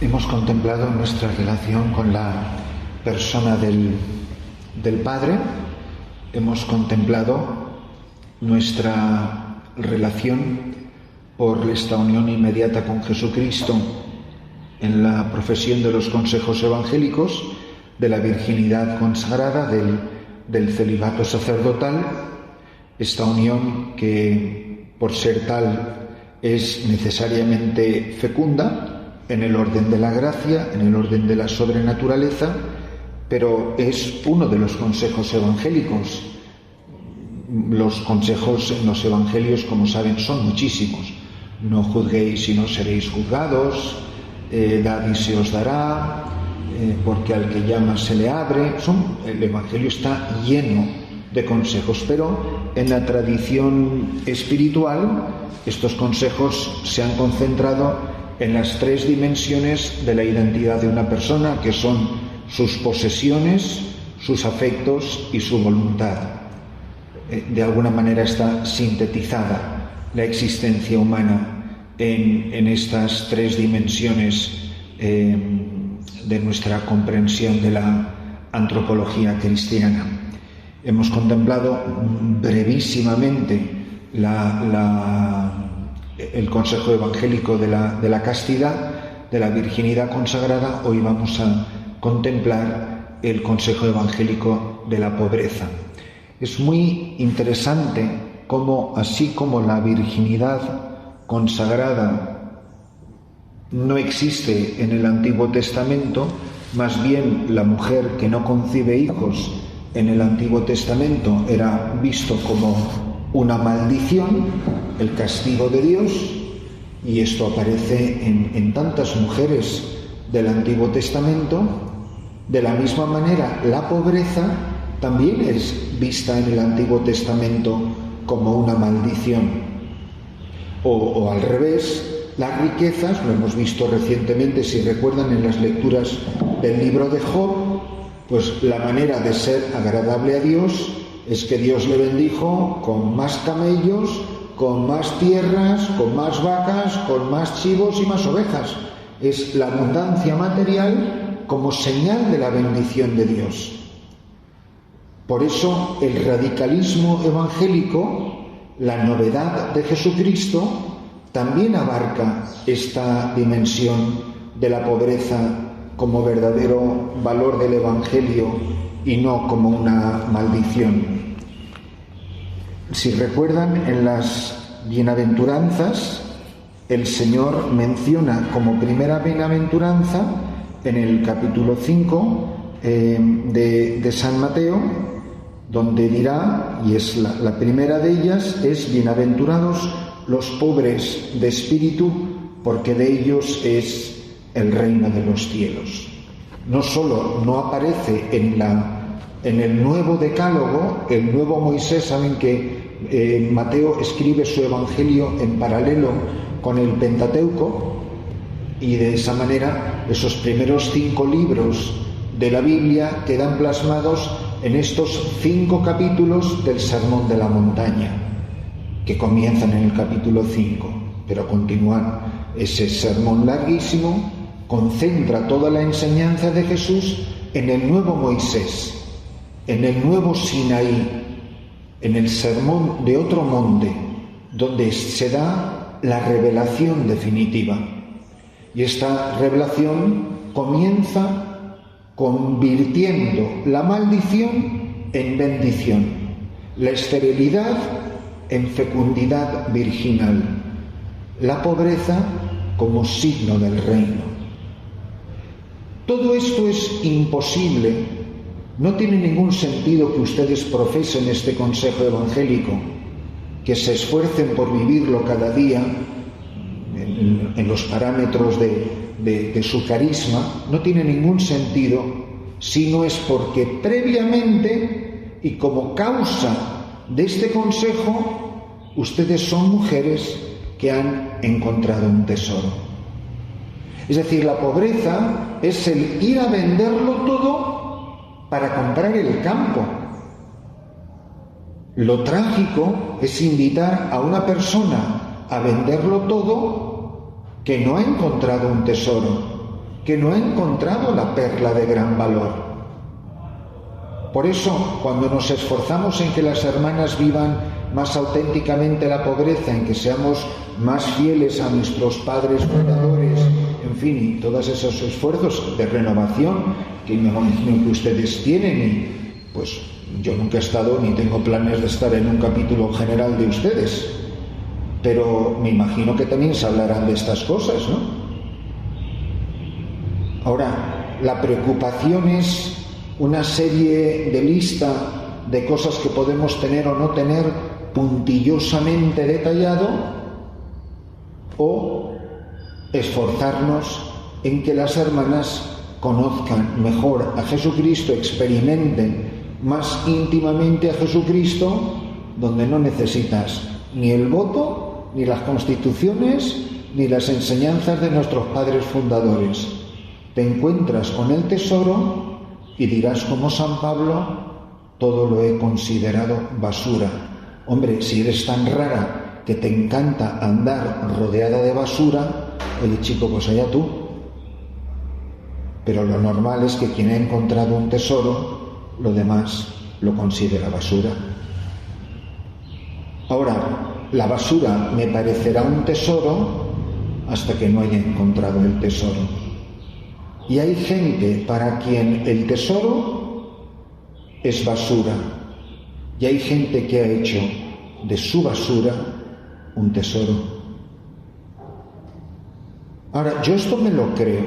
Hemos contemplado nuestra relación con la persona del Padre, hemos contemplado nuestra relación por esta unión inmediata con Jesucristo en la profesión de los consejos evangélicos, de la virginidad consagrada, del celibato sacerdotal, esta unión que, por ser tal, es necesariamente fecunda en el orden de la gracia, en el orden de la sobrenaturaleza, pero es uno de los consejos evangélicos. Los consejos en los evangelios, como saben, son muchísimos. No juzguéis y no seréis juzgados, dad y se os dará, porque al que llama se le abre. El evangelio está lleno de consejos, pero en la tradición espiritual estos consejos se han concentrado en las tres dimensiones de la identidad de una persona, que son sus posesiones, sus afectos y su voluntad. De alguna manera está sintetizada la existencia humana en estas tres dimensiones de nuestra comprensión de la antropología cristiana. Hemos contemplado brevísimamente el consejo evangélico de la castidad, de la virginidad consagrada. Hoy vamos a contemplar el consejo evangélico de la pobreza. Es muy interesante cómo, así como la virginidad consagrada no existe en el Antiguo Testamento, más bien la mujer que no concibe hijos en el Antiguo Testamento era visto como una maldición, el castigo de Dios, y esto aparece en tantas mujeres del Antiguo Testamento. De la misma manera, la pobreza también es vista en el Antiguo Testamento como una maldición. O al revés, las riquezas, lo hemos visto recientemente, si recuerdan, en las lecturas del libro de Job, pues la manera de ser agradable a Dios es que Dios le bendijo con más camellos, con más tierras, con más vacas, con más chivos y más ovejas. Es la abundancia material como señal de la bendición de Dios. Por eso el radicalismo evangélico, la novedad de Jesucristo, también abarca esta dimensión de la pobreza como verdadero valor del Evangelio y no como una maldición. Si recuerdan, en las bienaventuranzas, el Señor menciona como primera bienaventuranza, en el capítulo 5 de San Mateo, donde dirá, y es la primera de ellas, es: bienaventurados los pobres de espíritu, porque de ellos es el reino de los cielos. No solo no aparece en el nuevo decálogo, el nuevo Moisés. Saben que Mateo escribe su evangelio en paralelo con el Pentateuco, y de esa manera esos primeros 5 libros de la Biblia quedan plasmados en estos 5 capítulos del Sermón de la Montaña, que comienzan en el capítulo 5, pero continúan. Ese sermón larguísimo concentra toda la enseñanza de Jesús en el nuevo Moisés, en el nuevo Sinaí, en el sermón de otro monte, donde se da la revelación definitiva. Y esta revelación comienza convirtiendo la maldición en bendición, la esterilidad en fecundidad virginal, la pobreza como signo del reino. Todo esto es imposible. No tiene ningún sentido que ustedes profesen este consejo evangélico, que se esfuercen por vivirlo cada día en los parámetros de su carisma. No tiene ningún sentido si no es porque previamente y como causa de este consejo ustedes son mujeres que han encontrado un tesoro. Es decir, la pobreza es el ir a venderlo todo para comprar el campo. Lo trágico es invitar a una persona a venderlo todo que no ha encontrado un tesoro, que no ha encontrado la perla de gran valor. Por eso, cuando nos esforzamos en que las hermanas vivan más auténticamente la pobreza, en que seamos más fieles a nuestros padres fundadores, en fin, y todos esos esfuerzos de renovación que me imagino que ustedes tienen, y pues yo nunca he estado ni tengo planes de estar en un capítulo general de ustedes, pero me imagino que también se hablarán de estas cosas, ¿no? Ahora, la preocupación es una serie de lista de cosas que podemos tener o no tener puntillosamente detallado, o esforzarnos en que las hermanas conozcan mejor a Jesucristo, experimenten más íntimamente a Jesucristo, donde no necesitas ni el voto, ni las constituciones, ni las enseñanzas de nuestros padres fundadores. Te encuentras con el tesoro y dirás como San Pablo: todo lo he considerado basura. Hombre, si eres tan rara que te encanta andar rodeada de basura, oye chico, pues allá tú. Pero lo normal es que quien ha encontrado un tesoro, lo demás lo considera basura. Ahora, la basura me parecerá un tesoro hasta que no haya encontrado el tesoro. Y hay gente para quien el tesoro es basura, y hay gente que ha hecho de su basura un tesoro. Ahora, yo esto me lo creo,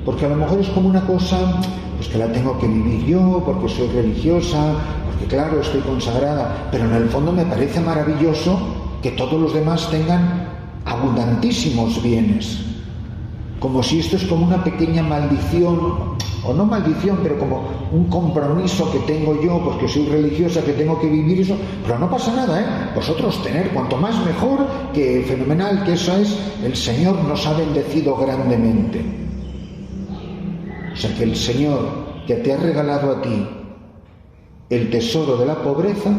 porque a lo mejor es como una cosa pues que la tengo que vivir yo, porque soy religiosa, porque claro, estoy consagrada, pero en el fondo me parece maravilloso que todos los demás tengan abundantísimos bienes, como si esto es como una pequeña maldición, o no maldición, pero como un compromiso que tengo yo, pues que soy religiosa, que tengo que vivir eso, pero no pasa nada, ¿eh? Vosotros tener cuanto más mejor, que fenomenal, que eso es, el Señor nos ha bendecido grandemente. O sea que el Señor que te ha regalado a ti el tesoro de la pobreza,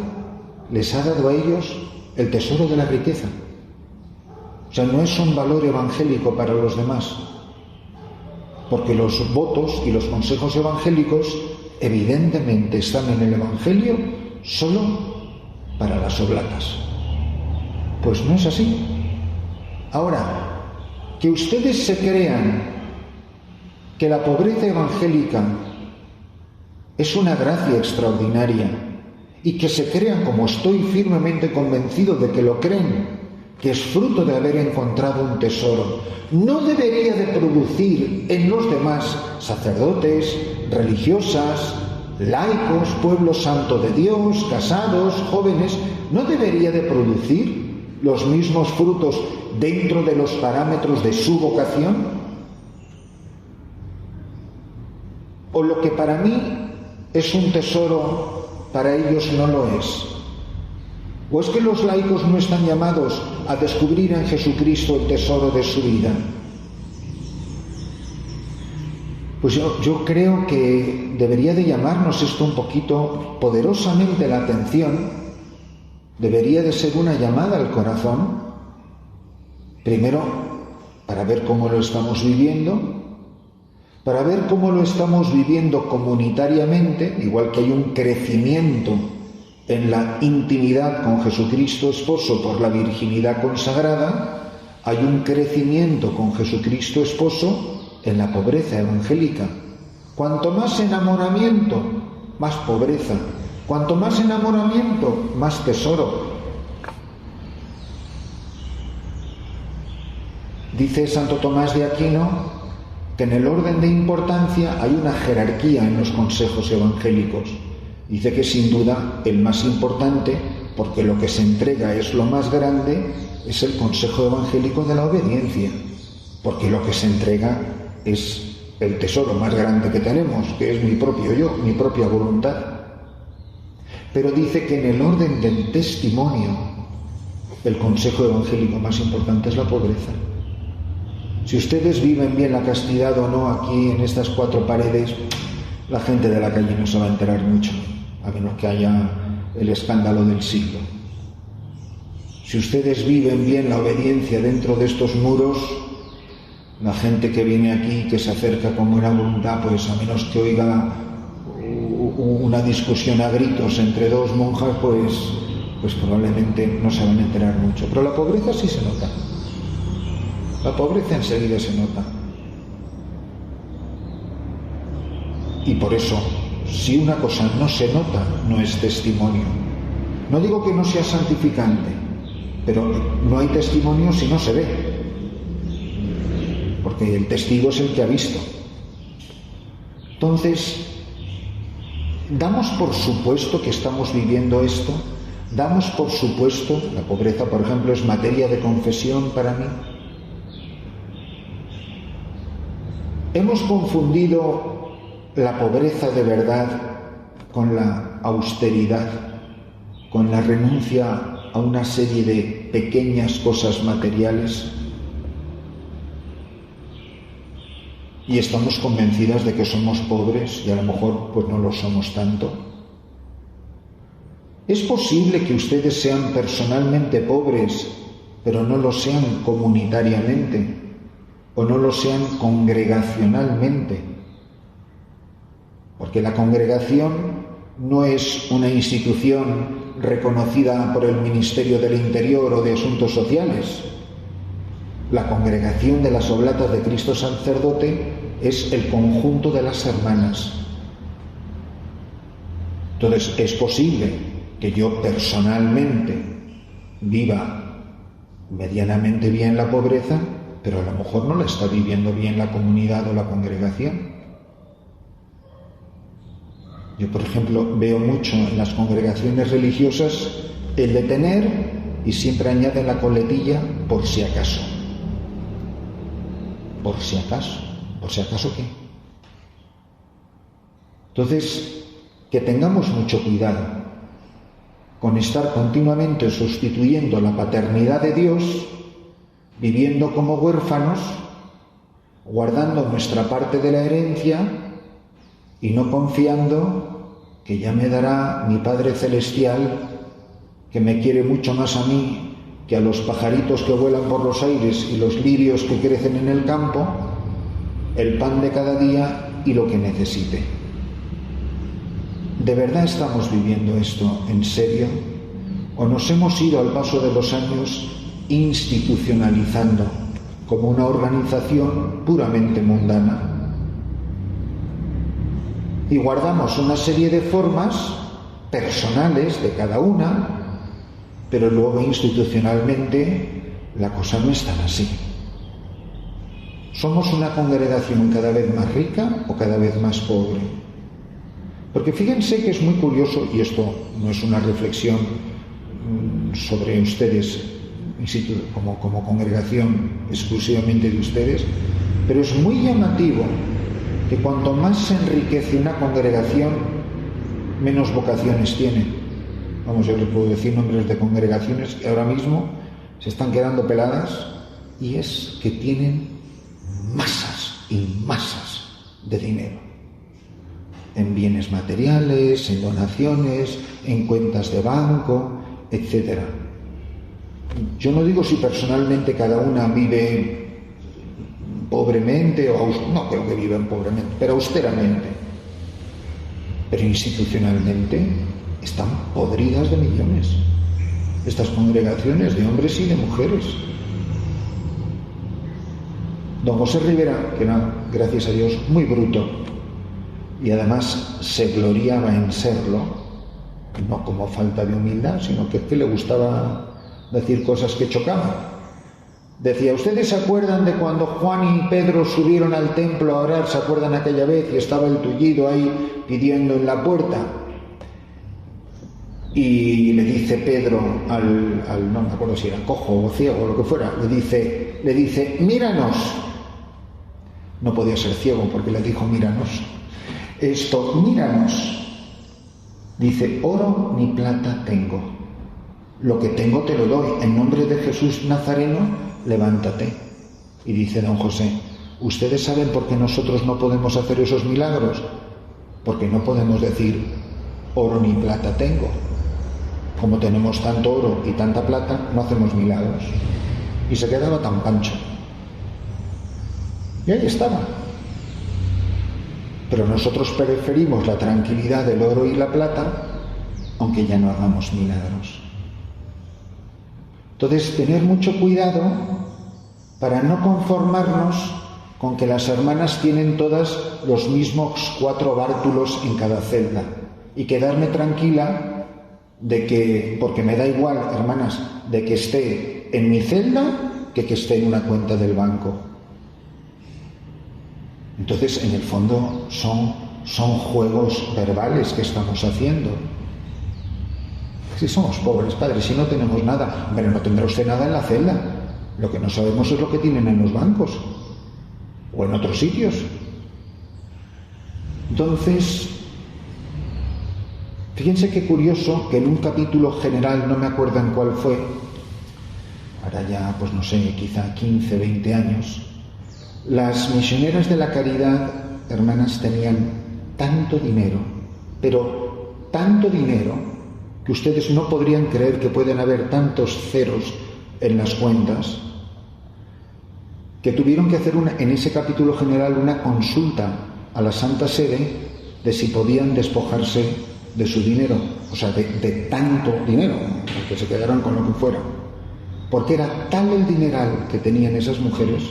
les ha dado a ellos el tesoro de la riqueza. O sea, no es un valor evangélico para los demás, porque los votos y los consejos evangélicos evidentemente están en el Evangelio solo para las oblatas. Pues no es así. Ahora, que ustedes se crean que la pobreza evangélica es una gracia extraordinaria y que se crean, como estoy firmemente convencido de que lo creen, que es fruto de haber encontrado un tesoro, no debería de producir en los demás sacerdotes, religiosas, laicos, pueblo santo de Dios, casados, jóvenes, no debería de producir los mismos frutos dentro de los parámetros de su vocación. O lo que para mí es un tesoro, para ellos no lo es. ¿O es que los laicos no están llamados a descubrir en Jesucristo el tesoro de su vida? Pues yo creo que debería de llamarnos esto un poquito poderosamente la atención, debería de ser una llamada al corazón, primero para ver cómo lo estamos viviendo, para ver cómo lo estamos viviendo comunitariamente, igual que hay un crecimiento en la intimidad con Jesucristo Esposo por la virginidad consagrada, hay un crecimiento con Jesucristo Esposo en la pobreza evangélica. Cuanto más enamoramiento, más pobreza. Cuanto más enamoramiento, más tesoro. Dice Santo Tomás de Aquino que en el orden de importancia hay una jerarquía en los consejos evangélicos. Dice que sin duda el más importante, porque lo que se entrega es lo más grande, es el consejo evangélico de la obediencia, porque lo que se entrega es el tesoro más grande que tenemos, que es mi propio yo, mi propia voluntad. Pero dice que en el orden del testimonio, el consejo evangélico más importante es la pobreza. Si ustedes viven bien la castidad o no aquí en estas cuatro paredes, la gente de la calle no se va a enterar mucho, a menos que haya el escándalo del siglo. Si ustedes viven bien la obediencia dentro de estos muros, La gente que viene aquí, que se acerca con buena voluntad, pues a menos que oiga una discusión a gritos entre dos monjas, pues probablemente no se van a enterar mucho. Pero la pobreza sí se nota. La pobreza enseguida se nota. Y por eso, si una cosa no se nota, no es testimonio. No digo que no sea santificante, pero no hay testimonio si no se ve. Porque el testigo es el que ha visto. Entonces, damos por supuesto que estamos viviendo esto. Damos por supuesto, la pobreza, por ejemplo, es materia de confesión para mí. Hemos confundido la pobreza de verdad con la austeridad, con la renuncia a una serie de pequeñas cosas materiales. Y estamos convencidas de que somos pobres y a lo mejor pues no lo somos tanto. ¿Es posible que ustedes sean personalmente pobres, pero no lo sean comunitariamente o no lo sean congregacionalmente? Porque la congregación no es una institución reconocida por el Ministerio del Interior o de Asuntos Sociales. La congregación de las Oblatas de Cristo Sacerdote es el conjunto de las hermanas. Entonces, es posible que yo personalmente viva medianamente bien la pobreza, pero a lo mejor no la está viviendo bien la comunidad o la congregación. Yo, por ejemplo, veo mucho en las congregaciones religiosas el de tener, y siempre añaden la coletilla, por si acaso. Por si acaso. ¿Por si acaso qué? Entonces, que tengamos mucho cuidado con estar continuamente sustituyendo la paternidad de Dios, viviendo como huérfanos, guardando nuestra parte de la herencia y no confiando que ya me dará mi Padre Celestial, que me quiere mucho más a mí que a los pajaritos que vuelan por los aires y los lirios que crecen en el campo, el pan de cada día y lo que necesite. ¿De verdad estamos viviendo esto en serio? ¿O nos hemos ido al paso de los años institucionalizando como una organización puramente mundana? Y guardamos una serie de formas personales de cada una, pero luego institucionalmente la cosa no es tan así. ¿Somos una congregación cada vez más rica o cada vez más pobre? Porque fíjense que es muy curioso, y esto no es una reflexión sobre ustedes como congregación exclusivamente de ustedes, pero es muy llamativo que cuanto más se enriquece una congregación, menos vocaciones tiene. Vamos, yo les puedo decir nombres de congregaciones que ahora mismo se están quedando peladas, y es que tienen masas y masas de dinero en bienes materiales, en donaciones, en cuentas de banco, etc. Yo no digo si personalmente cada una vive pobremente o no creo que vivan pobremente, pero austeramente. Pero institucionalmente están podridas de millones estas congregaciones de hombres y de mujeres. Don José Rivera, que era, gracias a Dios, muy bruto, y además se gloriaba en serlo, no como falta de humildad, sino que es que le gustaba decir cosas que chocaban. Decía, ¿ustedes se acuerdan de cuando Juan y Pedro subieron al templo a orar? ¿Se acuerdan aquella vez? Y estaba el tullido ahí pidiendo en la puerta. Y le dice Pedro no me acuerdo si era cojo o ciego o lo que fuera, le dice, míranos. No podía ser ciego porque le dijo, míranos. Míranos. Dice, oro ni plata tengo. Lo que tengo te lo doy. En nombre de Jesús Nazareno, levántate. Y dice don José, ¿ustedes saben por qué nosotros no podemos hacer esos milagros? Porque no podemos decir, oro ni plata tengo. Como tenemos tanto oro y tanta plata, no hacemos milagros. Y se quedaba tan pancho. Y ahí estaba. Pero nosotros preferimos la tranquilidad del oro y la plata, aunque ya no hagamos milagros. Entonces, tener mucho cuidado para no conformarnos con que las hermanas tienen todas los mismos 4 bártulos en cada celda y quedarme tranquila de que, porque me da igual, hermanas, de que esté en mi celda que esté en una cuenta del banco. Entonces, en el fondo, son juegos verbales que estamos haciendo. Si somos pobres, padre, si no tenemos nada, pero no tendrá usted nada en la celda. Lo que no sabemos es lo que tienen en los bancos o en otros sitios. Entonces, fíjense qué curioso que en un capítulo general, no me acuerdo en cuál fue, ahora ya, pues no sé, quizá 15, 20 años, las misioneras de la caridad, hermanas, tenían tanto dinero, pero tanto dinero, que ustedes no podrían creer que pueden haber tantos ceros en las cuentas, que tuvieron que hacer en ese capítulo general una consulta a la Santa Sede de si podían despojarse de su dinero, o sea, de tanto dinero, que se quedaran con lo que fuera, porque era tal el dineral que tenían esas mujeres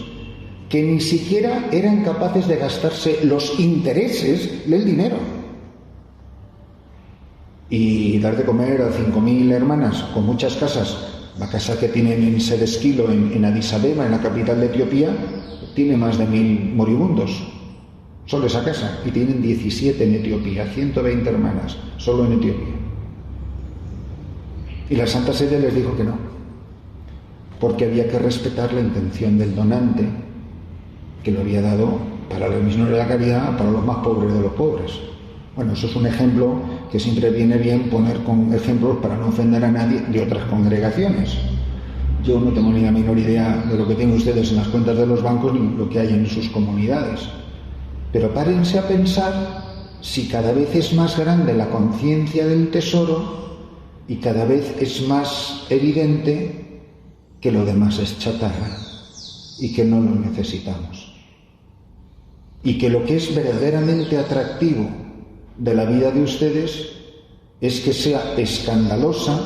que ni siquiera eran capaces de gastarse los intereses del dinero. Y dar de comer a 5.000 hermanas con muchas casas. La casa que tienen en Sedesquilo, en Addis Abeba, en la capital de Etiopía, tiene más de 1.000 moribundos. Solo esa casa. Y tienen 17 en Etiopía, 120 hermanas, solo en Etiopía. Y la Santa Sede les dijo que no, porque había que respetar la intención del donante, que lo había dado para la misión de la caridad, para los más pobres de los pobres. Bueno, eso es un ejemplo que siempre viene bien poner con ejemplos para no ofender a nadie de otras congregaciones. Yo no tengo ni la menor idea de lo que tienen ustedes en las cuentas de los bancos ni lo que hay en sus comunidades. Pero párense a pensar si cada vez es más grande la conciencia del tesoro y cada vez es más evidente que lo demás es chatarra y que no lo necesitamos. Y que lo que es verdaderamente atractivo de la vida de ustedes es que sea escandalosa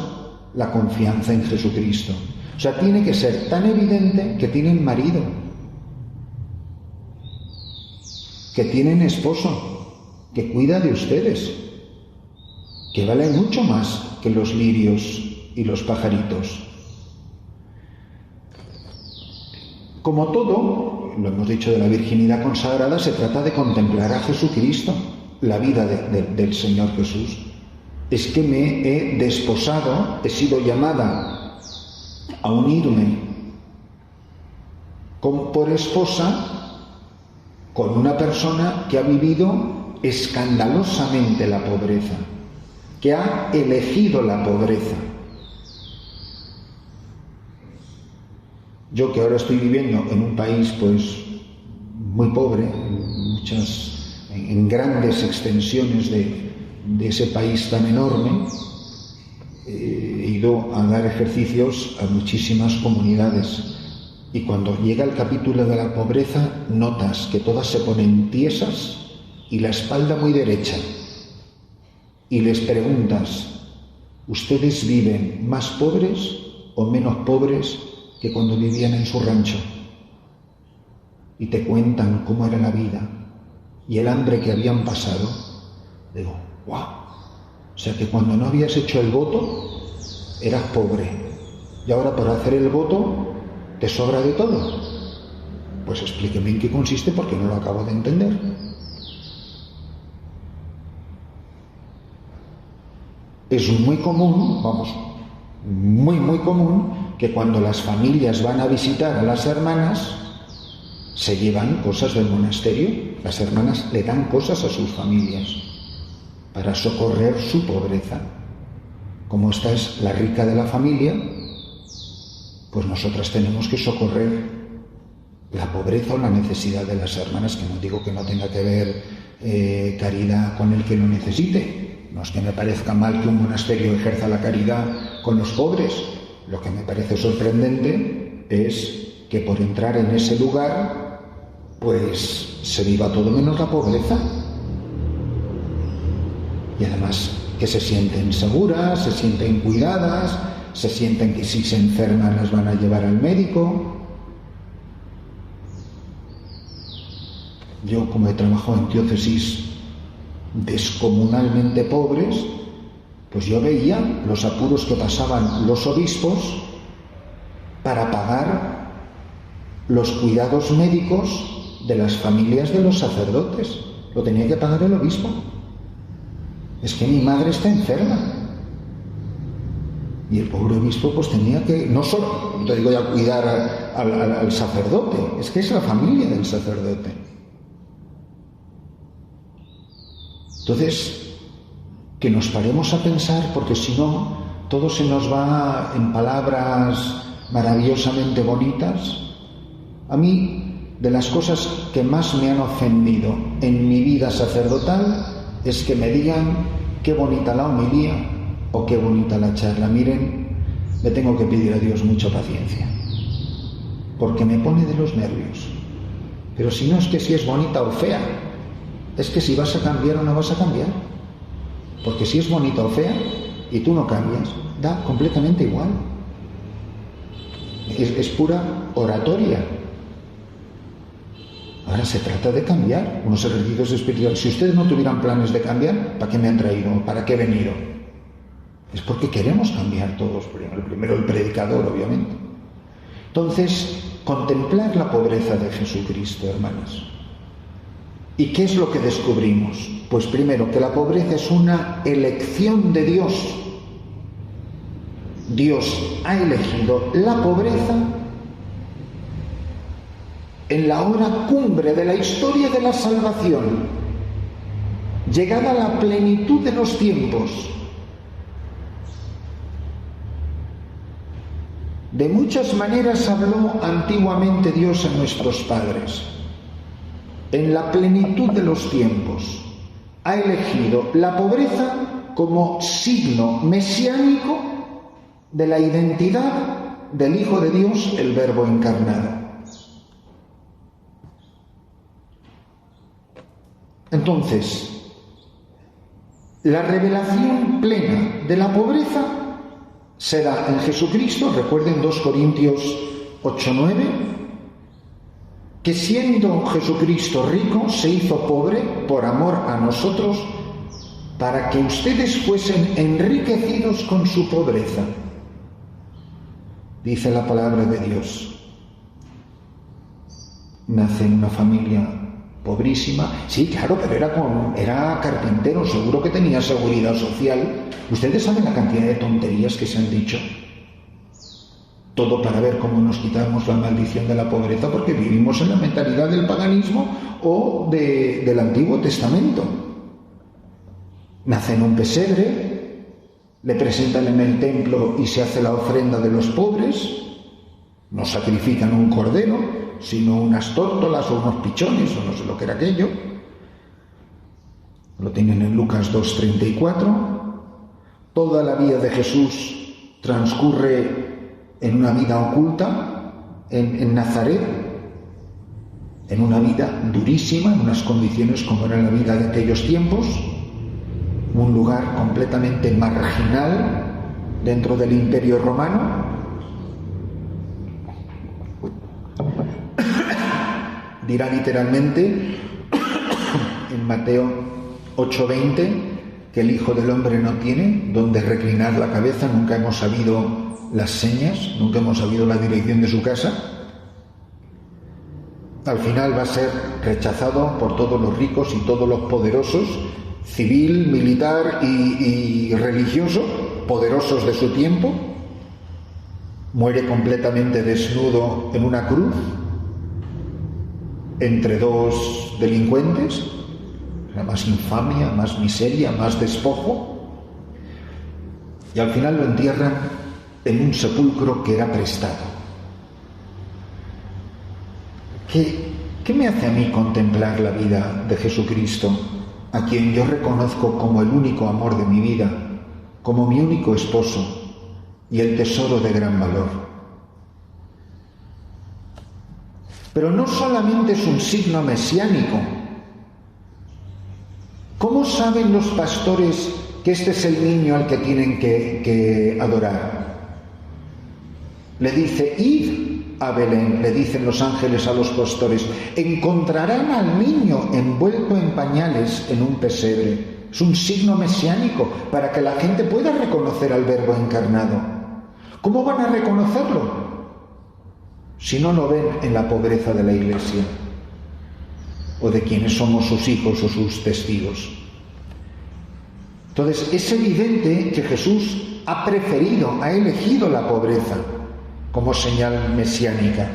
la confianza en Jesucristo. O sea, tiene que ser tan evidente que tienen marido, que tienen esposo, que cuida de ustedes, que vale mucho más que los lirios y los pajaritos. Como todo, lo hemos dicho de la virginidad consagrada, se trata de contemplar a Jesucristo, la vida del Señor Jesús. Es que me he desposado, he sido llamada a unirme por esposa con una persona que ha vivido escandalosamente la pobreza, que ha elegido la pobreza. Yo que ahora estoy viviendo en un país pues muy pobre, en grandes extensiones de ese país tan enorme, he ido a dar ejercicios a muchísimas comunidades y cuando llega el capítulo de la pobreza notas que todas se ponen tiesas y la espalda muy derecha y les preguntas, ¿ustedes viven más pobres o menos pobres que cuando vivían en su rancho? Y te cuentan cómo era la vida y el hambre que habían pasado. Digo, ¡guau! O sea que cuando no habías hecho el voto eras pobre y ahora para hacer el voto te sobra de todo. Pues explíqueme en qué consiste porque no lo acabo de entender. Es muy común, muy común, que cuando las familias van a visitar a las hermanas se llevan cosas del monasterio. Las hermanas le dan cosas a sus familias para socorrer su pobreza. Como esta es la rica de la familia, pues nosotras tenemos que socorrer la pobreza o la necesidad de las hermanas, que no digo que no tenga que ver caridad con el que lo necesite. No es que me parezca mal que un monasterio ejerza la caridad con los pobres. Lo que me parece sorprendente es que por entrar en ese lugar pues se viva todo menos la pobreza. Y además que se sienten seguras, se sienten cuidadas, se sienten que si se enferman las van a llevar al médico. Yo, como he trabajado en diócesis descomunalmente pobres, pues yo veía los apuros que pasaban los obispos para pagar los cuidados médicos de las familias de los sacerdotes. Lo tenía que pagar el obispo. Es que mi madre está enferma. Y el pobre obispo pues tenía que, no solo, no te digo ya cuidar al sacerdote, es que es la familia del sacerdote. Entonces, que nos paremos a pensar, porque si no, todo se nos va en palabras maravillosamente bonitas. A mí, de las cosas que más me han ofendido en mi vida sacerdotal, es que me digan qué bonita la homilía o qué bonita la charla. Miren, le tengo que pedir a Dios mucha paciencia, porque me pone de los nervios. Pero si no es que si es bonita o fea, es que si vas a cambiar o no vas a cambiar. Porque si es bonita o fea y tú no cambias, da completamente igual. Es pura oratoria. Ahora se trata de cambiar unos ejercicios espirituales. Si ustedes no tuvieran planes de cambiar, ¿para qué me han traído? ¿Para qué he venido? Es porque queremos cambiar todos. Primero el predicador, obviamente. Entonces, contemplar la pobreza de Jesucristo, hermanos. ¿Y qué es lo que descubrimos? Pues primero, que la pobreza es una elección de Dios. Dios ha elegido la pobreza en la hora cumbre de la historia de la salvación, llegada a la plenitud de los tiempos. De muchas maneras habló antiguamente Dios a nuestros padres. En la plenitud de los tiempos ha elegido la pobreza como signo mesiánico de la identidad del Hijo de Dios, el Verbo encarnado. Entonces, la revelación plena de la pobreza se da en Jesucristo. Recuerden 2 Corintios 8:9, que siendo Jesucristo rico, se hizo pobre por amor a nosotros, para que ustedes fuesen enriquecidos con su pobreza. Dice la palabra de Dios. Nace en una familia pobrísima. Sí, claro, pero era carpintero, seguro que tenía seguridad social. Ustedes saben la cantidad de tonterías que se han dicho. Todo para ver cómo nos quitamos la maldición de la pobreza, porque vivimos en la mentalidad del paganismo o del Antiguo Testamento. Nace en un pesebre, le presentan en el templo y se hace la ofrenda de los pobres. No sacrifican un cordero, sino unas tórtolas o unos pichones, o no sé lo que era aquello. Lo tienen en Lucas 2:34. Toda la vida de Jesús transcurre en una vida oculta, en Nazaret, en una vida durísima, en unas condiciones como era la vida de aquellos tiempos, un lugar completamente marginal dentro del Imperio Romano. Dirá literalmente en Mateo 8:20 que el Hijo del Hombre no tiene donde reclinar la cabeza. Nunca hemos sabido las señas, nunca hemos sabido la dirección de su casa. Al final va a ser rechazado por todos los ricos y todos los poderosos, civil, militar y religioso, poderosos de su tiempo. Muere completamente desnudo en una cruz, entre dos delincuentes. Era más infamia, más miseria, más despojo. Y al final lo entierran en un sepulcro que era prestado. ¿Qué me hace a mí contemplar la vida de Jesucristo, a quien yo reconozco como el único amor de mi vida, como mi único esposo y el tesoro de gran valor? Pero no solamente es un signo mesiánico. ¿Cómo saben los pastores que este es el niño al que tienen que adorar? Le dice, id a Belén, le dicen los ángeles a los pastores, encontrarán al niño envuelto en pañales en un pesebre. Es un signo mesiánico para que la gente pueda reconocer al Verbo encarnado. ¿Cómo van a reconocerlo? Si no lo ven en la pobreza de la Iglesia o de quienes somos sus hijos o sus testigos. Entonces, es evidente que Jesús ha elegido la pobreza como señal mesiánica.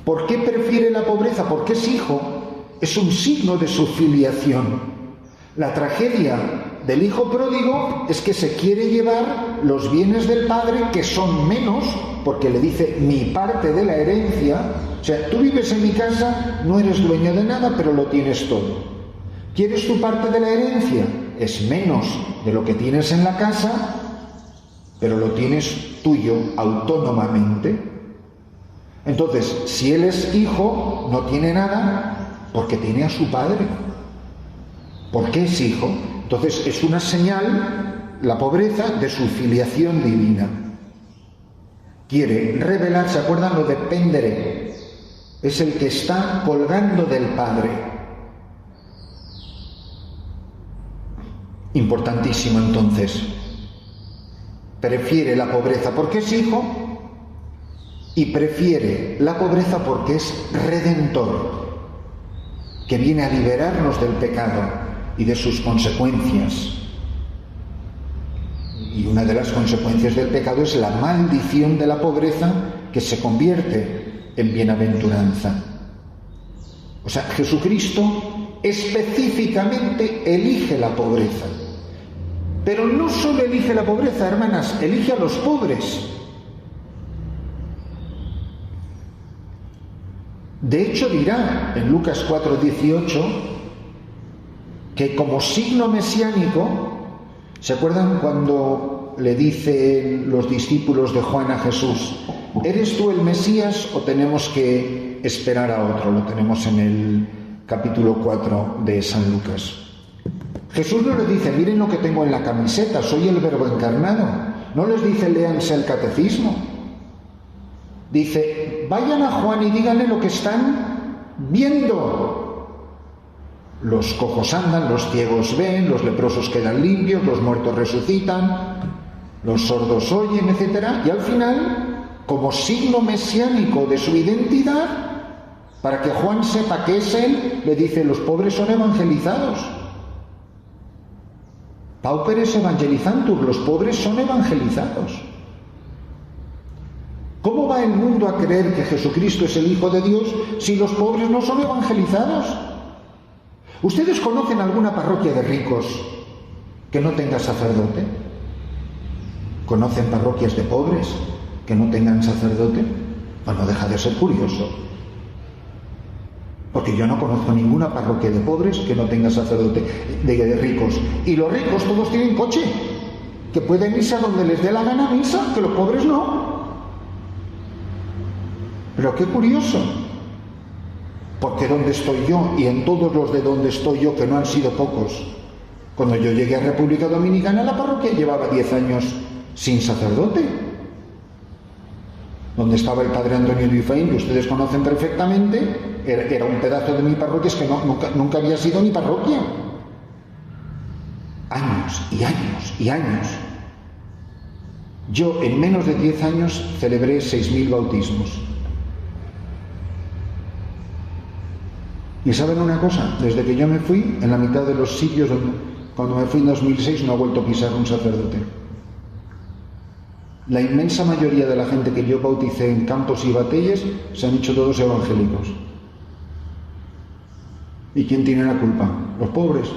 ¿Por qué prefiere la pobreza? Porque es hijo, es un signo de su filiación. La tragedia del hijo pródigo es que se quiere llevar los bienes del padre, que son menos, porque le dice mi parte de la herencia. O sea, tú vives en mi casa, no eres dueño de nada, pero lo tienes todo. ¿Quieres tu parte de la herencia? Es menos de lo que tienes en la casa, pero lo tienes tuyo autónomamente. Entonces, si él es hijo, no tiene nada porque tiene a su padre. ¿Por qué es hijo? Entonces es una señal, la pobreza, de su filiación divina. Quiere revelar, ¿se acuerdan lo de pendere? Es el que está colgando del Padre. Importantísimo entonces. Prefiere la pobreza porque es hijo y prefiere la pobreza porque es redentor, que viene a liberarnos del pecado y de sus consecuencias. Y una de las consecuencias del pecado es la maldición de la pobreza, que se convierte en bienaventuranza. O sea, Jesucristo específicamente elige la pobreza. Pero no solo elige la pobreza, hermanas, elige a los pobres. De hecho, dirá en Lucas 4:18 que como signo mesiánico, ¿se acuerdan cuando le dicen los discípulos de Juan a Jesús, ¿eres tú el Mesías o tenemos que esperar a otro? Lo tenemos en el capítulo 4 de San Lucas. Jesús no les dice, miren lo que tengo en la camiseta, soy el Verbo encarnado. No les dice, léanse el catecismo. Dice, vayan a Juan y díganle lo que están viendo. Los cojos andan, los ciegos ven, los leprosos quedan limpios, los muertos resucitan, los sordos oyen, etc. Y al final, como signo mesiánico de su identidad, para que Juan sepa que es él, le dice, los pobres son evangelizados. Pauperes evangelizantur, los pobres son evangelizados. ¿Cómo va el mundo a creer que Jesucristo es el Hijo de Dios si los pobres no son evangelizados? ¿Ustedes conocen alguna parroquia de ricos que no tenga sacerdote? ¿Conocen parroquias de pobres que no tengan sacerdote? Pues no deja de ser curioso. Porque yo no conozco ninguna parroquia de pobres que no tenga sacerdote, de ricos. Y los ricos todos tienen coche, que pueden irse a donde les dé la gana a misa, que los pobres no. Pero qué curioso. Porque donde estoy yo, y en todos los de donde estoy yo, que no han sido pocos, cuando yo llegué a República Dominicana, la parroquia llevaba 10 años sin sacerdote. Donde estaba el padre Antonio Dufaín, que ustedes conocen perfectamente, era un pedazo de mi parroquia, es que nunca había sido ni parroquia. Años y años y años. Yo en menos de 10 años celebré 6.000 bautismos. Y ¿saben una cosa? Desde que yo me fui, en la mitad de los sitios, cuando me fui en 2006, no ha vuelto a pisar un sacerdote. La inmensa mayoría de la gente que yo bauticé en Campos y Batelles se han hecho todos evangélicos. ¿Y quién tiene la culpa? Los pobres.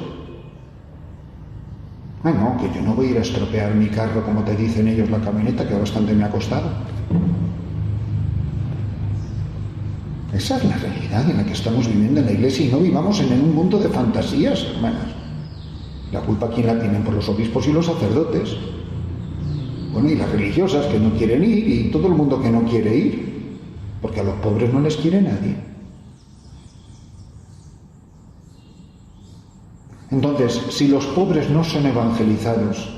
Ah, no, que yo no voy a ir a estropear mi carro, como te dicen ellos, la camioneta, que bastante me ha costado. Esa es la realidad en la que estamos viviendo en la Iglesia, y no vivamos en un mundo de fantasías, hermanas. La culpa, ¿quién la tienen? Por los obispos y los sacerdotes. Bueno, y las religiosas que no quieren ir, y todo el mundo que no quiere ir. porque a los pobres no les quiere nadie. Entonces, si los pobres no son evangelizados,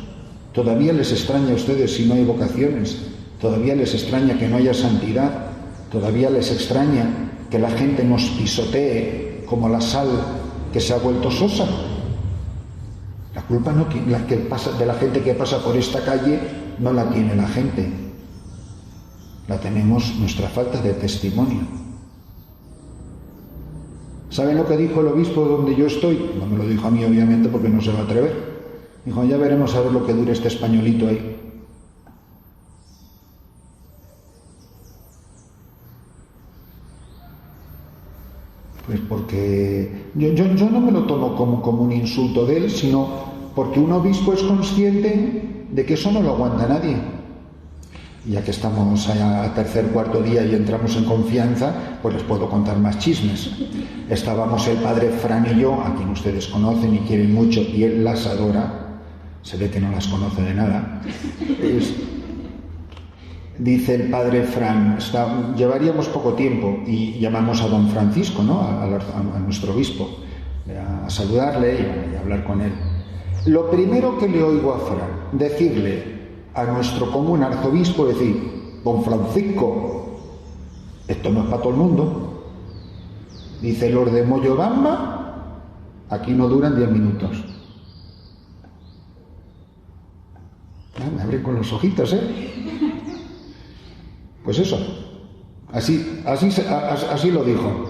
todavía les extraña a ustedes si no hay vocaciones, todavía les extraña que no haya santidad, todavía les extraña que la gente nos pisotee como la sal que se ha vuelto sosa. La culpa de la gente que pasa por esta calle no la tiene la gente, la tenemos nuestra falta de testimonio. ¿Saben lo que dijo el obispo donde yo estoy? No me lo dijo a mí, obviamente, porque no se va a atrever. Dijo, ya veremos a ver lo que dure este españolito ahí. Pues porque yo no me lo tomo como un insulto de él, sino porque un obispo es consciente de que eso no lo aguanta nadie. Y ya que estamos a tercer, cuarto día y entramos en confianza, pues les puedo contar más chismes. Estábamos el padre Fran y yo, a quien ustedes conocen y quieren mucho, y él las adora. Se ve que no las conoce de nada. Dice el padre Fran, llevaríamos poco tiempo y llamamos a don Francisco, ¿no? a nuestro obispo, a saludarle y a hablar con él. Lo primero que le oigo a Fran decirle a nuestro común arzobispo, decir, don Francisco, esto no es para todo el mundo. Dice, los de Moyobamba aquí no duran 10 minutos. Me abren con los ojitos, ¿eh? Pues eso, así lo dijo.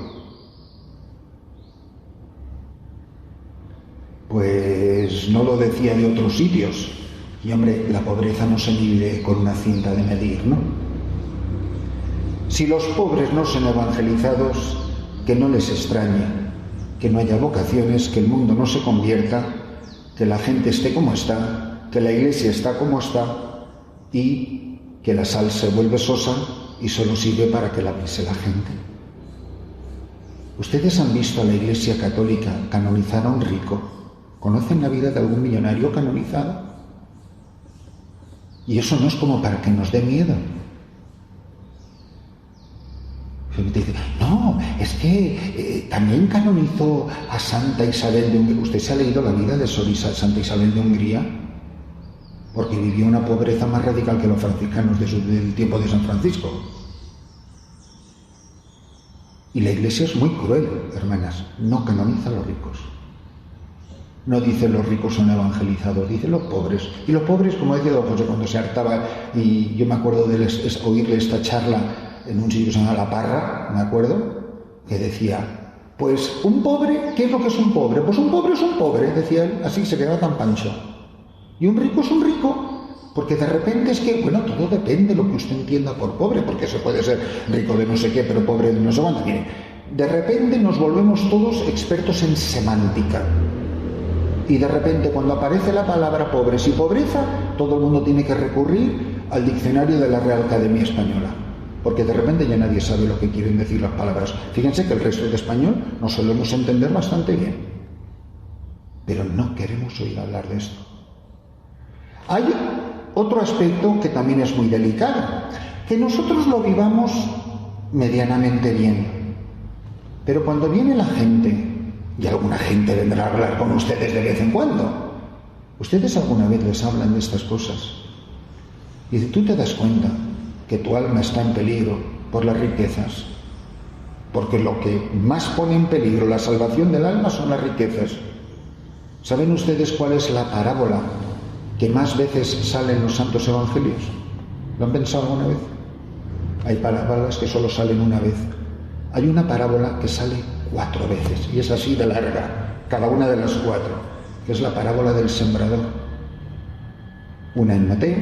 Pues no lo decía de otros sitios. Y hombre, la pobreza no se mide con una cinta de medir, ¿no? Si los pobres no son evangelizados, que no les extrañe, que no haya vocaciones, que el mundo no se convierta, que la gente esté como está, que la iglesia está como está y que la sal se vuelve sosa y solo sirve para que la pise la gente. ¿Ustedes han visto a la Iglesia Católica canonizar a un rico? ¿Conocen la vida de algún millonario canonizado? Y eso no es como para que nos dé miedo. No, es que también canonizó a Santa Isabel de Hungría. ¿Usted se ha leído la vida de Santa Isabel de Hungría? Porque vivió una pobreza más radical que los franciscanos del tiempo de San Francisco. Y la Iglesia es muy cruel, hermanas. No canoniza a los ricos. No dice los ricos son evangelizados, dice los pobres. Y los pobres, como decía don José cuando se hartaba, y yo me acuerdo de oírle esta charla en un sitio que se llama La Parra, me acuerdo, que decía, pues un pobre, ¿qué es lo que es un pobre? Pues un pobre es un pobre, decía él, así se quedaba tan pancho. Y un rico es un rico, porque de repente es que, bueno, todo depende de lo que usted entienda por pobre, porque se puede ser rico de no sé qué, pero pobre de no sé cuánto. Mire, de repente nos volvemos todos expertos en semántica. Y de repente cuando aparece la palabra pobres y pobreza, todo el mundo tiene que recurrir al diccionario de la Real Academia Española, porque de repente ya nadie sabe lo que quieren decir las palabras. Fíjense que el resto de español nos solemos entender bastante bien, pero no queremos oír hablar de esto. Hay otro aspecto que también es muy delicado, que nosotros lo vivamos medianamente bien, pero cuando viene la gente, y alguna gente vendrá a hablar con ustedes de vez en cuando, ¿ustedes alguna vez les hablan de estas cosas? Y tú te das cuenta que tu alma está en peligro por las riquezas, porque lo que más pone en peligro la salvación del alma son las riquezas. ¿Saben ustedes cuál es la parábola que más veces sale en los santos evangelios? ¿Lo han pensado alguna vez? Hay parábolas que solo salen una vez. Hay una parábola que sale 4 veces, y es así de larga, cada una de las 4, que es la parábola del sembrador. Una en Mateo,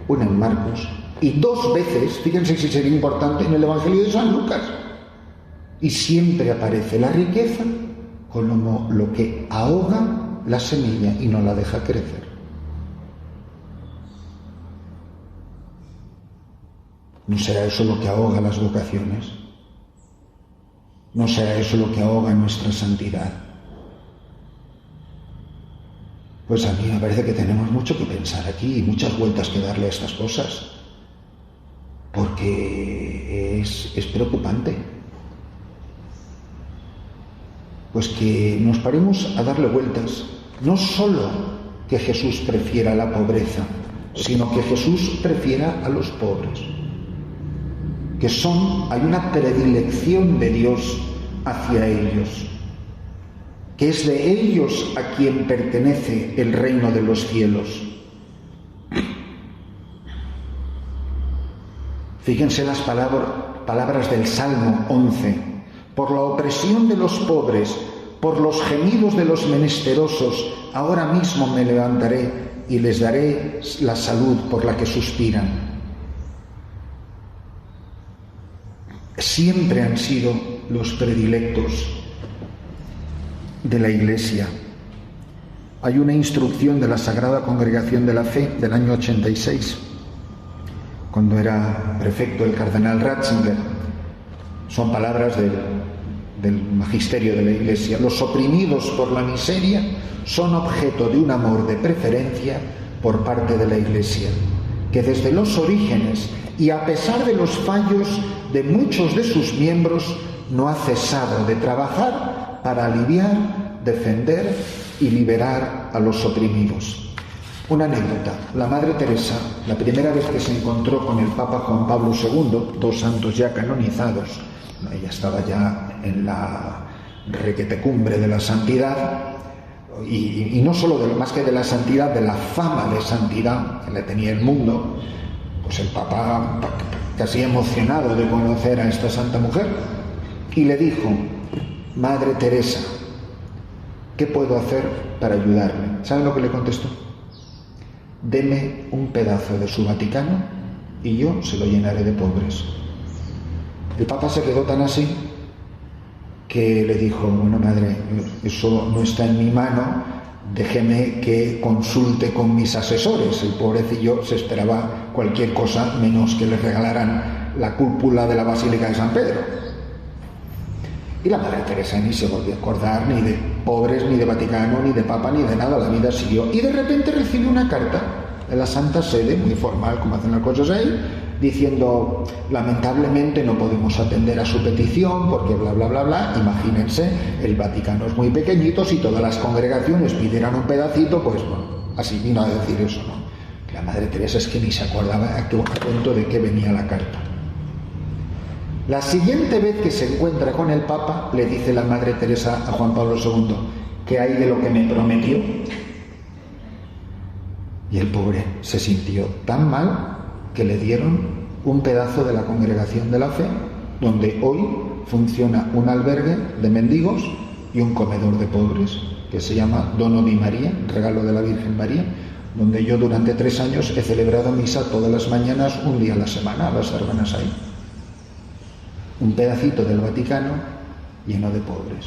una en Marcos, y 2 veces, fíjense si sería importante, en el Evangelio de San Lucas. Y siempre aparece la riqueza como lo que ahoga la semilla y no la deja crecer. ¿No será eso lo que ahoga las vocaciones? ¿No será eso lo que ahoga nuestra santidad? Pues a mí me parece que tenemos mucho que pensar aquí y muchas vueltas que darle a estas cosas. Porque es preocupante. Pues que nos paremos a darle vueltas. No solo que Jesús prefiera la pobreza, sino que Jesús prefiera a los pobres. Hay una predilección de Dios hacia ellos, que es de ellos a quien pertenece el reino de los cielos. Fíjense las palabras del Salmo 11. Por la opresión de los pobres, por los gemidos de los menesterosos, ahora mismo me levantaré y les daré la salud por la que suspiran. Siempre han sido los predilectos de la Iglesia. Hay una instrucción de la Sagrada Congregación de la Fe del año 86, cuando era prefecto el cardenal Ratzinger. Son palabras del magisterio de la Iglesia. Los oprimidos por la miseria son objeto de un amor de preferencia por parte de la Iglesia, que desde los orígenes y a pesar de los fallos de muchos de sus miembros, no ha cesado de trabajar para aliviar, defender y liberar a los oprimidos. Una anécdota. La Madre Teresa, la primera vez que se encontró con el Papa Juan Pablo II, dos santos ya canonizados, ella estaba ya en la requetecumbre de la santidad, y no solo más que de la santidad, de la fama de santidad que le tenía el mundo, pues el Papa, casi emocionado de conocer a esta santa mujer, y le dijo: Madre Teresa, ¿qué puedo hacer para ayudarle? ¿Saben lo que le contestó? Deme un pedazo de su Vaticano y yo se lo llenaré de pobres. El Papa se quedó tan así que le dijo: bueno, madre, eso no está en mi mano, déjeme que consulte con mis asesores. El pobrecillo se esperaba cualquier cosa menos que le regalaran la cúpula de la Basílica de San Pedro. Y la Madre Teresa ni se volvió a acordar ni de pobres, ni de Vaticano, ni de Papa, ni de nada. La vida siguió. Y de repente recibió una carta de la Santa Sede, muy formal, como hacen las cosas ahí, diciendo: lamentablemente no podemos atender a su petición porque bla bla bla bla. Imagínense, el Vaticano es muy pequeñito, si todas las congregaciones pidieran un pedacito, pues bueno, así vino a decir eso, ¿no? La Madre Teresa es que ni se acordaba a cuento de qué venía la carta. La siguiente vez que se encuentra con el Papa, le dice la Madre Teresa a Juan Pablo II: ¿qué hay de lo que me prometió? Y el pobre se sintió tan mal que le dieron un pedazo de la Congregación de la Fe, donde hoy funciona un albergue de mendigos y un comedor de pobres, que se llama Dono di María, Regalo de la Virgen María, donde yo durante 3 años he celebrado misa todas las mañanas, un día a la semana, a las hermanas ahí. Un pedacito del Vaticano lleno de pobres.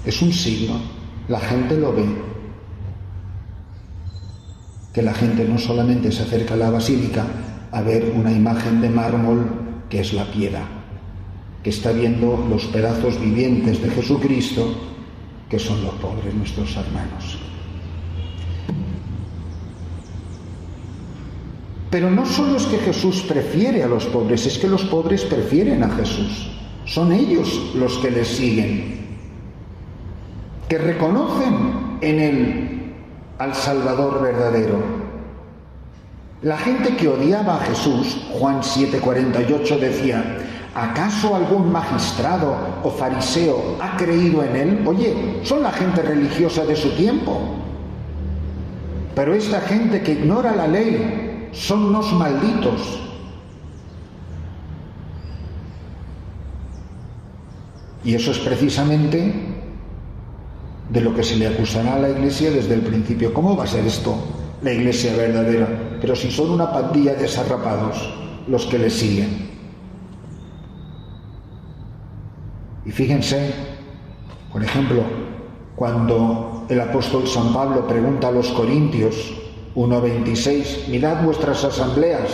Es un signo, la gente lo ve, que la gente no solamente se acerca a la basílica a ver una imagen de mármol que es la piedad, que está viendo los pedazos vivientes de Jesucristo, que son los pobres, nuestros hermanos. Pero no solo es que Jesús prefiere a los pobres, es que los pobres prefieren a Jesús. Son ellos los que le siguen, que reconocen en él al Salvador verdadero. La gente que odiaba a Jesús, Juan 7:48 decía: ¿acaso algún magistrado o fariseo ha creído en él? Oye, son la gente religiosa de su tiempo. Pero esta gente que ignora la ley son unos malditos. Y eso es precisamente de lo que se le acusará a la Iglesia desde el principio. ¿Cómo va a ser esto la Iglesia verdadera? Pero si son una pandilla de desarrapados los que le siguen. Y fíjense, por ejemplo, cuando el apóstol San Pablo pregunta a los Corintios 1:26: mirad vuestras asambleas,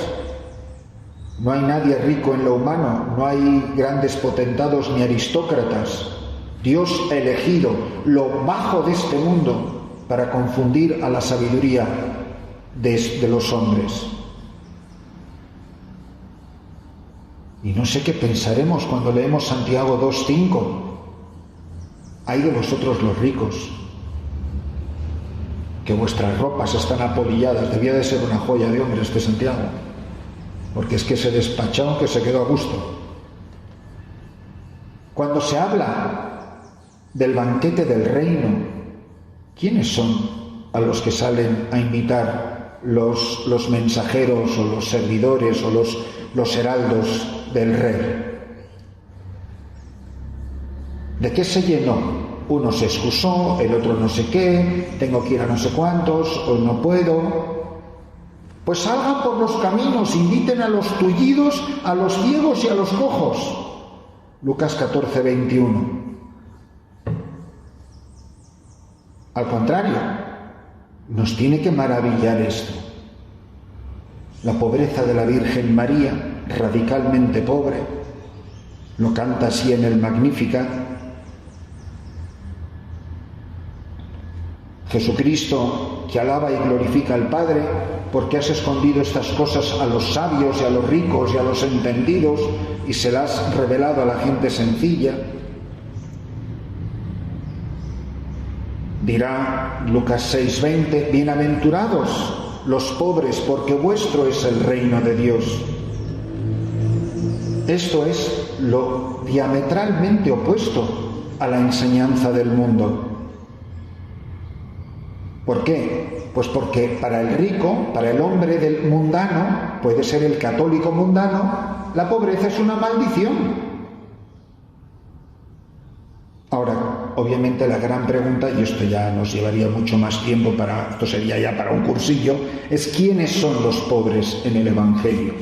no hay nadie rico en lo humano, no hay grandes potentados ni aristócratas. Dios ha elegido lo bajo de este mundo para confundir a la sabiduría de los hombres. Y no sé qué pensaremos cuando leemos Santiago 2:5. Ay de vosotros los ricos, que vuestras ropas están apolilladas. Debía de ser una joya de hombre este Santiago, porque es que se despachó, que se quedó a gusto. Cuando se habla del banquete del reino, ¿quiénes son a los que salen a invitar los mensajeros o los servidores o los heraldos del rey? ¿De qué se llenó? Uno se excusó, el otro no sé qué, tengo que ir a no sé cuántos, hoy no puedo. Pues salgan por los caminos, inviten a los tullidos, a los ciegos y a los cojos. Lucas 14:21. Al contrario, nos tiene que maravillar esto. La pobreza de la Virgen María, radicalmente pobre, lo canta así en el Magnificat. Jesucristo, que alaba y glorifica al Padre, porque has escondido estas cosas a los sabios y a los ricos y a los entendidos y se las has revelado a la gente sencilla. Dirá Lucas 6:20, bienaventurados los pobres, porque vuestro es el reino de Dios. Esto es lo diametralmente opuesto a la enseñanza del mundo. ¿Por qué? Pues porque para el rico, para el hombre del mundano, puede ser el católico mundano, la pobreza es una maldición. Ahora, obviamente la gran pregunta, y esto ya nos llevaría mucho más tiempo, esto sería ya para un cursillo, es ¿quiénes son los pobres en el Evangelio?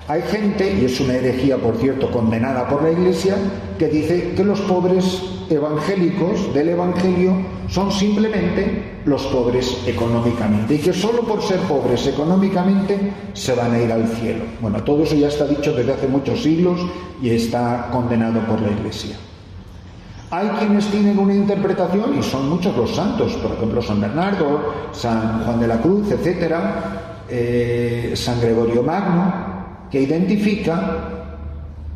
Hay gente, y es una herejía por cierto condenada por la Iglesia, que dice que los pobres evangélicos del Evangelio son simplemente los pobres económicamente y que solo por ser pobres económicamente se van a ir al cielo. Bueno, todo eso ya está dicho desde hace muchos siglos y está condenado por la Iglesia. Hay quienes tienen una interpretación, y son muchos los santos, por ejemplo San Bernardo, San Juan de la Cruz, etcétera, San Gregorio Magno, que identifica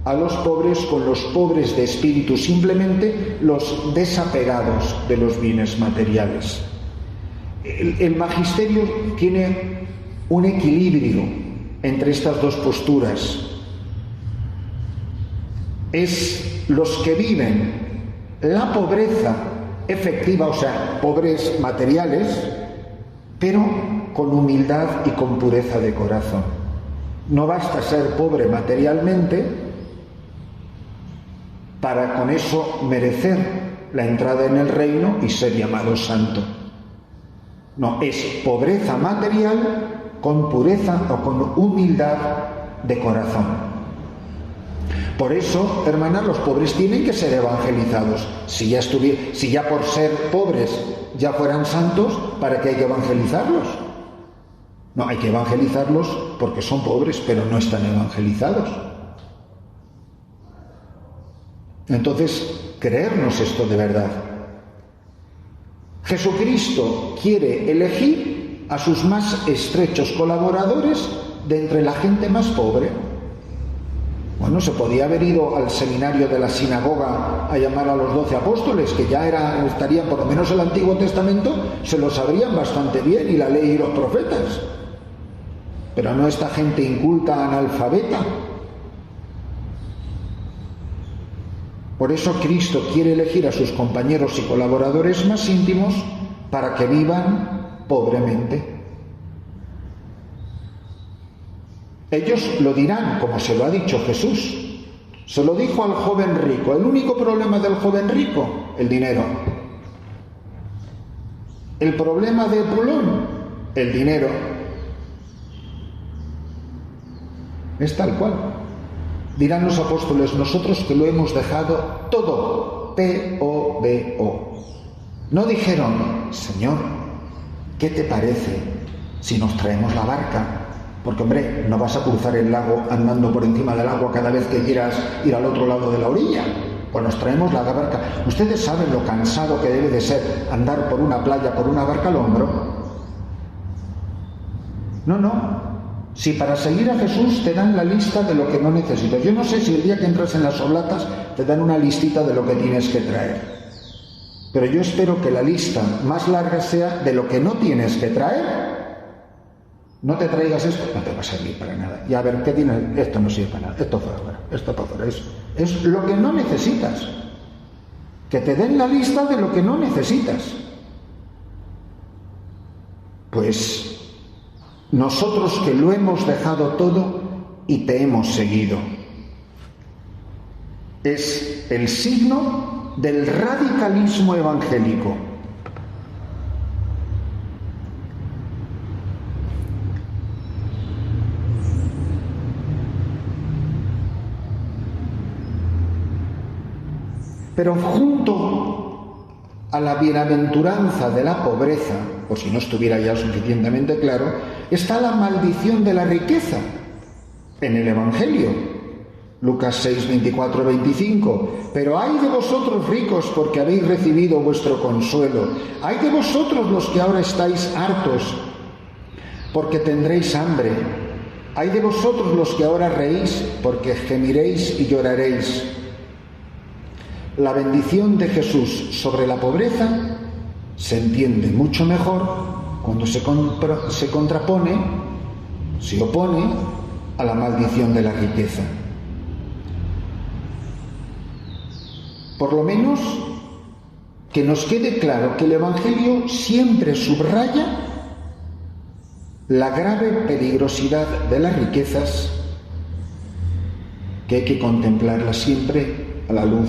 a los pobres con los pobres de espíritu, simplemente los desapegados de los bienes materiales. El magisterio tiene un equilibrio entre estas dos posturas. Es los que viven la pobreza efectiva, o sea, pobres materiales, pero con humildad y con pureza de corazón. No basta ser pobre materialmente para con eso merecer la entrada en el reino y ser llamado santo. No, es pobreza material con pureza o con humildad de corazón. Por eso, hermanas, los pobres tienen que ser evangelizados. Si ya por ser pobres ya fueran santos, ¿para qué hay que evangelizarlos? No, hay que evangelizarlos porque son pobres, pero no están evangelizados. Entonces, creernos esto de verdad. Jesucristo quiere elegir a sus más estrechos colaboradores de entre la gente más pobre. Bueno, se podía haber ido al seminario de la sinagoga a llamar a los 12 apóstoles, que ya estarían, por lo menos el Antiguo Testamento, se lo sabrían bastante bien, y la ley y los profetas. Pero no esta gente inculta, analfabeta. Por eso Cristo quiere elegir a sus compañeros y colaboradores más íntimos para que vivan pobremente. Ellos lo dirán, como se lo ha dicho Jesús. Se lo dijo al joven rico. El único problema del joven rico, el dinero. El problema de Pulón, el dinero. Es tal cual. Dirán los apóstoles, nosotros que lo hemos dejado todo, P-O-B-O. No dijeron, Señor, ¿qué te parece si nos traemos la barca? Porque, hombre, no vas a cruzar el lago andando por encima del agua cada vez que quieras ir al otro lado de la orilla. Pues nos traemos la barca. ¿Ustedes saben lo cansado que debe de ser andar por una playa por una barca al hombro? No. Si para seguir a Jesús te dan la lista de lo que no necesitas. Yo no sé si el día que entras en las oblatas te dan una listita de lo que tienes que traer. Pero yo espero que la lista más larga sea de lo que no tienes que traer. No te traigas esto, no te va a servir para nada. Y a ver, ¿qué tienes? Esto no sirve para nada, esto fuera, esto para fuera. Es lo que no necesitas. Que te den la lista de lo que no necesitas. Pues nosotros que lo hemos dejado todo y te hemos seguido. Es el signo del radicalismo evangélico. Pero junto a la bienaventuranza de la pobreza, por si no estuviera ya suficientemente claro, está la maldición de la riqueza en el Evangelio. Lucas 6, 24, 25. Pero ay de vosotros ricos, porque habéis recibido vuestro consuelo. Ay de vosotros los que ahora estáis hartos, porque tendréis hambre. Ay de vosotros los que ahora reís, porque gemiréis y lloraréis. La bendición de Jesús sobre la pobreza se entiende mucho mejor cuando se opone a la maldición de la riqueza. Por lo menos que nos quede claro que el Evangelio siempre subraya la grave peligrosidad de las riquezas, que hay que contemplarlas siempre a la luz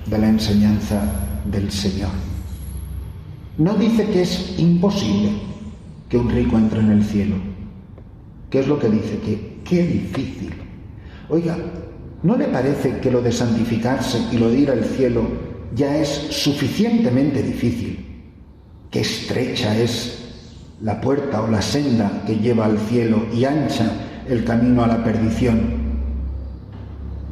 de la enseñanza del Señor. No dice que es imposible que un rico entre en el cielo. ¿Qué es lo que dice? Que qué difícil. Oiga, ¿no le parece que lo de santificarse y lo de ir al cielo ya es suficientemente difícil? Qué estrecha es la puerta o la senda que lleva al cielo y ancha el camino a la perdición.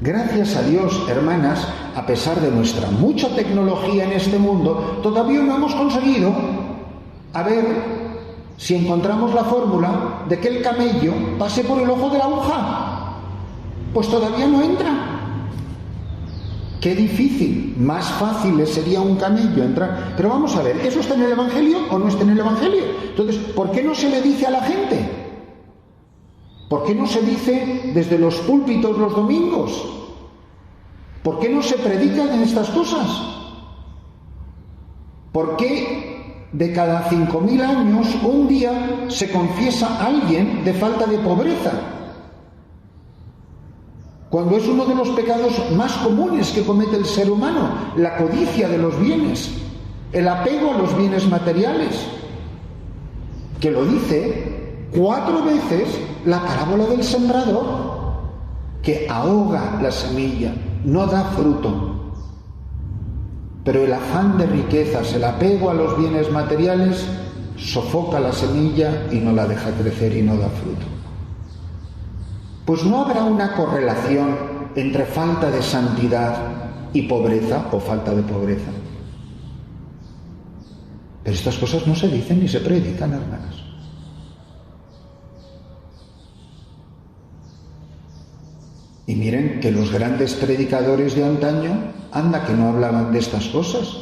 Gracias a Dios, hermanas, a pesar de nuestra mucha tecnología en este mundo, todavía no hemos conseguido a ver si encontramos la fórmula de que el camello pase por el ojo de la aguja. Pues todavía no entra. Qué difícil. Más fácil sería un camello entrar. Pero vamos a ver, ¿eso está en el Evangelio o no está en el Evangelio? Entonces, ¿por qué no se le dice a la gente? ¿Por qué no se dice desde los púlpitos los domingos? ¿Por qué no se predican en estas cosas? ¿Por qué de cada 5.000 años un día se confiesa a alguien de falta de pobreza? Cuando es uno de los pecados más comunes que comete el ser humano, la codicia de los bienes, el apego a los bienes materiales, que lo dice 4 veces la parábola del sembrador, que ahoga la semilla, no da fruto. Pero el afán de riquezas, el apego a los bienes materiales, sofoca la semilla y no la deja crecer y no da fruto. Pues no habrá una correlación entre falta de santidad y pobreza o falta de pobreza. Pero estas cosas no se dicen ni se predican, hermanas. Y miren que los grandes predicadores de antaño, anda que no hablaban de estas cosas,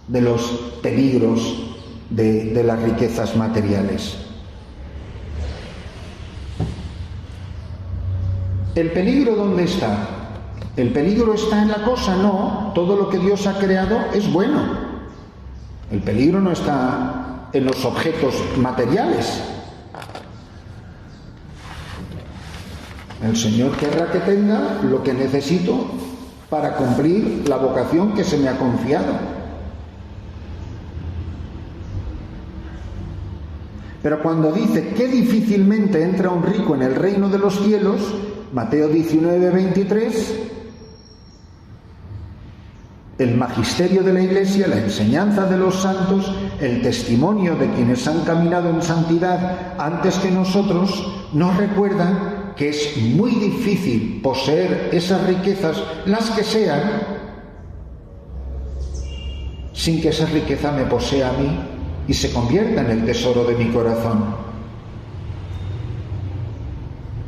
de los peligros de las riquezas materiales. ¿El peligro dónde está? ¿El peligro está en la cosa? No, todo lo que Dios ha creado es bueno. El peligro no está en los objetos materiales. El Señor querrá que tenga lo que necesito para cumplir la vocación que se me ha confiado. Pero cuando dice que difícilmente entra un rico en el reino de los cielos, Mateo 19, 23, el magisterio de la Iglesia, la enseñanza de los santos, el testimonio de quienes han caminado en santidad antes que nosotros, nos recuerdan que es muy difícil poseer esas riquezas, las que sean, sin que esa riqueza me posea a mí y se convierta en el tesoro de mi corazón.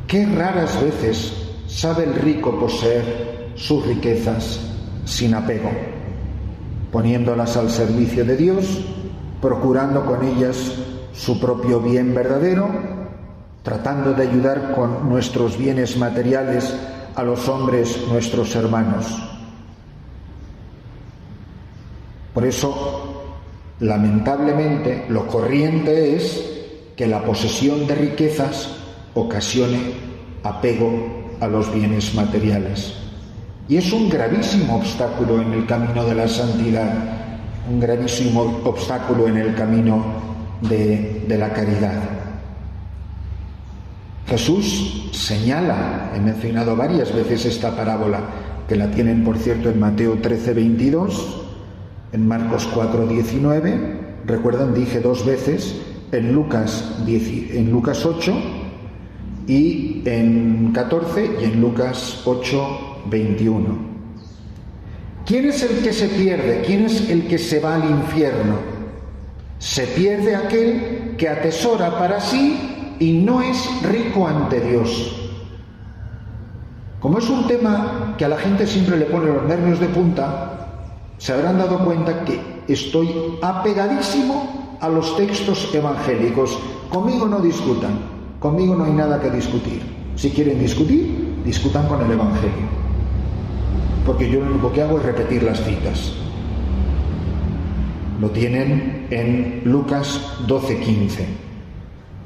Qué raras veces sabe el rico poseer sus riquezas sin apego, poniéndolas al servicio de Dios, procurando con ellas su propio bien verdadero, tratando de ayudar con nuestros bienes materiales a los hombres nuestros hermanos. Por eso, lamentablemente, lo corriente es que la posesión de riquezas ocasione apego a los bienes materiales. Y es un gravísimo obstáculo en el camino de la santidad, un gravísimo obstáculo en el camino de la caridad. Jesús señala, he mencionado varias veces esta parábola, que la tienen por cierto en Mateo 13:22, en Marcos 4:19, recuerdan, dije 2 veces, en Lucas 8 y en 14 y en Lucas 8:21. ¿Quién es el que se pierde? ¿Quién es el que se va al infierno? Se pierde aquel que atesora para sí y no es rico ante Dios. Como es un tema que a la gente siempre le pone los nervios de punta, se habrán dado cuenta que estoy apegadísimo a los textos evangélicos. Conmigo no discutan, conmigo no hay nada que discutir. Si quieren discutir, discutan con el Evangelio, porque yo lo único que hago es repetir las citas. Lo tienen en Lucas 12:15.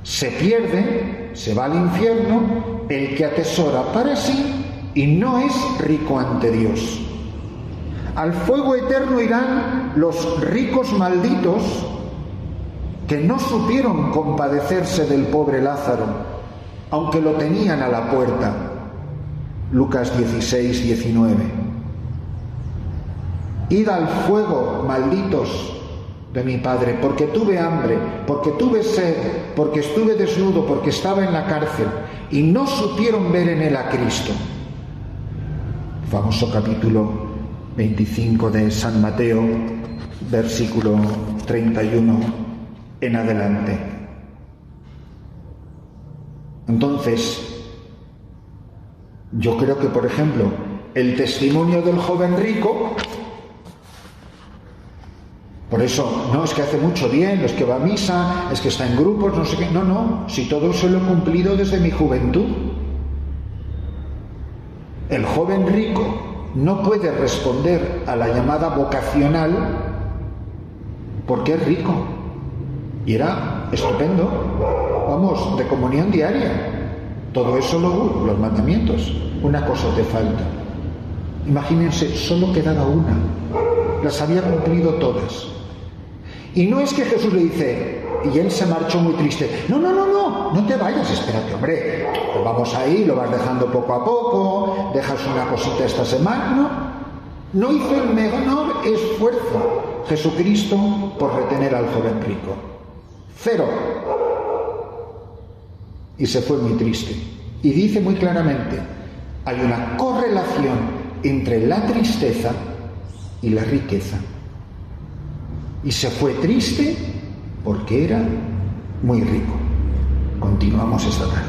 Se pierde, se va al infierno, el que atesora para sí y no es rico ante Dios. Al fuego eterno irán los ricos malditos que no supieron compadecerse del pobre Lázaro, aunque lo tenían a la puerta. Lucas 16:19. Id al fuego, malditos de mi Padre, porque tuve hambre, porque tuve sed, porque estuve desnudo, porque estaba en la cárcel, y no supieron ver en él a Cristo. Famoso capítulo 25 de San Mateo, versículo 31 en adelante. Entonces, yo creo que, por ejemplo, el testimonio del joven rico, por eso, no es que hace mucho bien, es que va a misa, es que está en grupos, no sé qué. No, si todo eso lo he cumplido desde mi juventud. El joven rico no puede responder a la llamada vocacional porque es rico. Y era estupendo, vamos, de comunión diaria. Todo eso los mandamientos. Una cosa te falta. Imagínense, solo quedaba una. Las había cumplido todas. Y no es que Jesús le dice, y él se marchó muy triste, no te vayas, espérate, hombre, pues vamos ahí, lo vas dejando poco a poco, dejas una cosita esta semana. No hizo el menor esfuerzo Jesucristo por retener al joven rico. 0. Y se fue muy triste. Y dice muy claramente, hay una correlación entre la tristeza y la riqueza. Y se fue triste porque era muy rico. Continuamos esta tarde.